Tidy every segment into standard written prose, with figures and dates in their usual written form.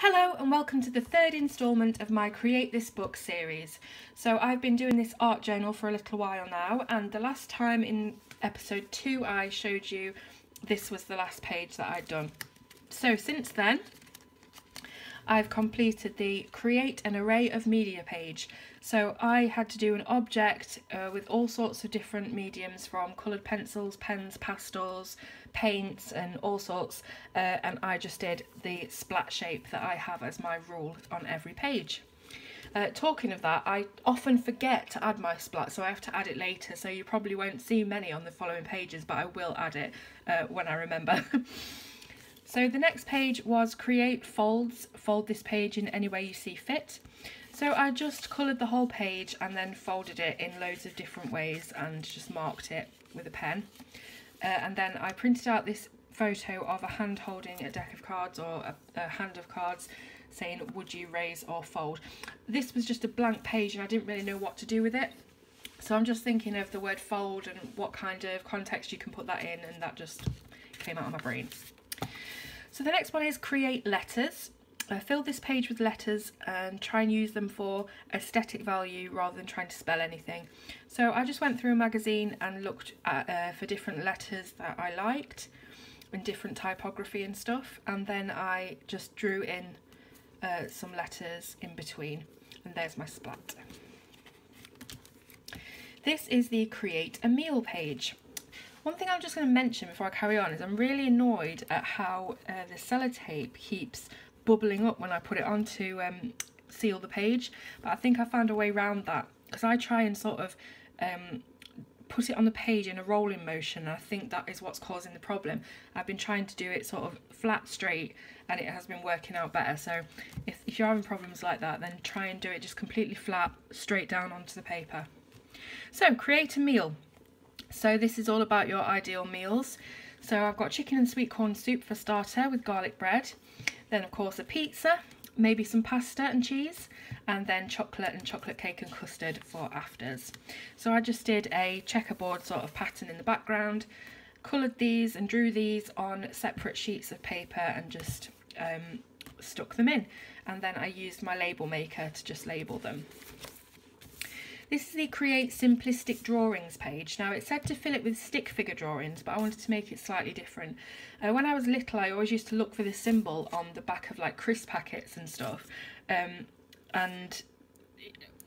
Hello and welcome to the third instalment of my Create This Book series. So I've been doing this art journal for a little while now, and the last time in episode 2 I showed you this was the last page that I'd done. So since then I've completed the Create an Array of Media page. So I had to do an object with all sorts of different mediums, from coloured pencils, pens, pastels, paints and all sorts, and I just did the splat shape that I have as my rule on every page. Talking of that, I often forget to add my splat, so I have to add it later, so you probably won't see many on the following pages, but I will add it when I remember. So the next page was create folds. Fold this page in any way you see fit. So I just coloured the whole page and then folded it in loads of different ways and just marked it with a pen. And then I printed out this photo of a hand holding a deck of cards, or a hand of cards, saying would you raise or fold. This was just a blank page and I didn't really know what to do with it. So I'm just thinking of the word fold and what kind of context you can put that in, and that just came out of my brain. So the next one is create letters. Fill this page with letters and try and use them for aesthetic value rather than trying to spell anything. So I just went through a magazine and looked at, for different letters that I liked and different typography and stuff, and then I just drew in some letters in between, and there's my splat. This is the create a meal page. One thing I'm just going to mention before I carry on is I'm really annoyed at how the sellotape keeps bubbling up when I put it on to seal the page, but I think I found a way around that, because I try and sort of put it on the page in a rolling motion, and I think that is what's causing the problem. I've been trying to do it sort of flat straight and it has been working out better, so if you're having problems like that, then try and do it just completely flat, straight down onto the paper. So create a meal. So this is all about your ideal meals. So I've got chicken and sweet corn soup for starter with garlic bread, then of course a pizza, maybe some pasta and cheese, and then chocolate and chocolate cake and custard for afters. So I just did a checkerboard sort of pattern in the background, coloured these and drew these on separate sheets of paper and just stuck them in, and then I used my label maker to just label them. This is the Create Simplistic Drawings page. Now it said to fill it with stick figure drawings, but I wanted to make it slightly different. When I was little, I always used to look for this symbol on the back of like crisp packets and stuff, and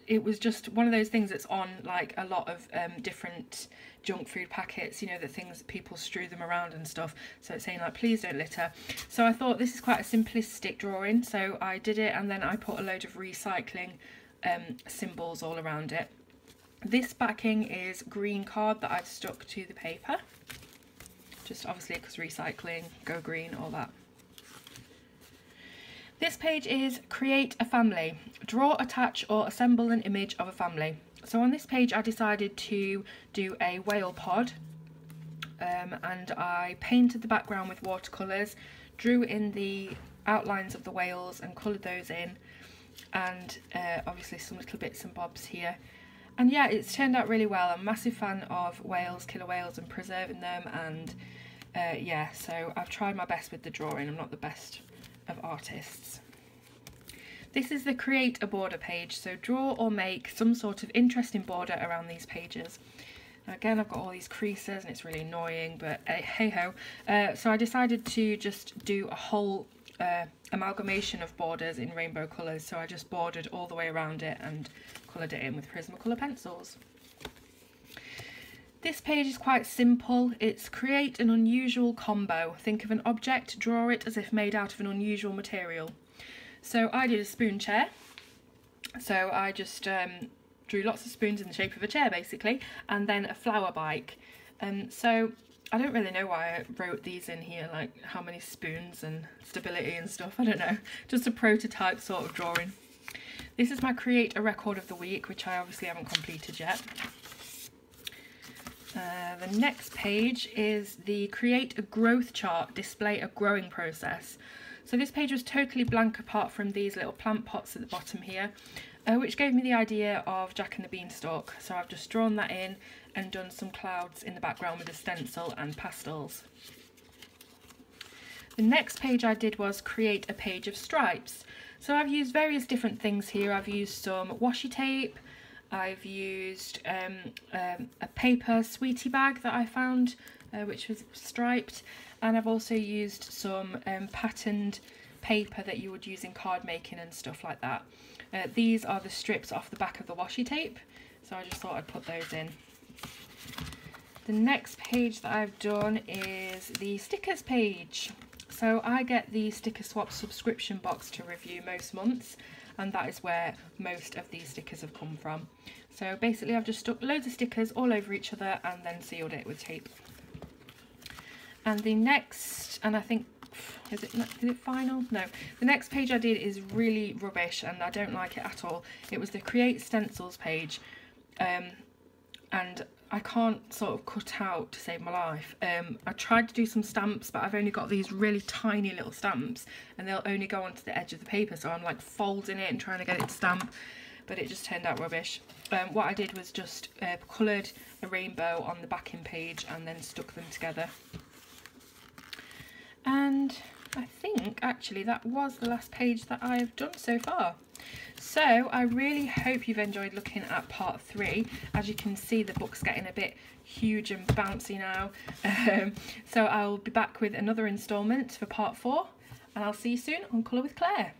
it was just one of those things that's on like a lot of different junk food packets, you know, the things that people strew them around and stuff, so it's saying like please don't litter. So I thought this is quite a simplistic drawing, so I did it, and then I put a load of recycling symbols all around it. This backing is green card that I've stuck to the paper, just obviously because recycling, go green, all that. This page is create a family. Draw, attach or assemble an image of a family. So on this page I decided to do a whale pod, and I painted the background with watercolours, drew in the outlines of the whales and coloured those in, and obviously some little bits and bobs here. And yeah, it's turned out really well. I'm a massive fan of whales, killer whales, and preserving them, and yeah, so I've tried my best with the drawing. I'm not the best of artists. This is the create a border page, so draw or make some sort of interesting border around these pages. Now again, I've got all these creases and it's really annoying, but hey ho. So I decided to just do a whole amalgamation of borders in rainbow colours, so I just bordered all the way around it and coloured it in with Prismacolor pencils. This page is quite simple. It's create an unusual combo. Think of an object, draw it as if made out of an unusual material. So I did a spoon chair, so I just drew lots of spoons in the shape of a chair basically, and then a flower bike. So I don't really know why I wrote these in here, like how many spoons and stability and stuff, I don't know. Just a prototype sort of drawing. This is my create a record of the week, which I obviously haven't completed yet. The next page is the create a growth chart, display a growing process. So this page was totally blank apart from these little plant pots at the bottom here, which gave me the idea of Jack and the Beanstalk. So I've just drawn that in and done some clouds in the background with a stencil and pastels. The next page I did was create a page of stripes. So I've used various different things here. I've used some washi tape, I've used a paper sweetie bag that I found which was striped, and I've also used some patterned paper that you would use in card making and stuff like that. These are the strips off the back of the washi tape, so I just thought I'd put those in. The next page that I've done is the stickers page. So I get the Sticker Swap subscription box to review most months, and that is where most of these stickers have come from. So basically I've just stuck loads of stickers all over each other and then sealed it with tape. And the next, and I think, is it final? No. The next page I did is really rubbish and I don't like it at all. It was the Create Stencils page, and I can't sort of cut out to save my life. I tried to do some stamps, but I've only got these really tiny little stamps and they'll only go onto the edge of the paper, so I'm like folding it and trying to get it to stamp, but it just turned out rubbish. What I did was just coloured a rainbow on the backing page and then stuck them together. And I think actually that was the last page that I've done so far. So I really hope you've enjoyed looking at part 3. As you can see, the book's getting a bit huge and bouncy now. So I'll be back with another instalment for part 4, and I'll see you soon on Colour with Claire.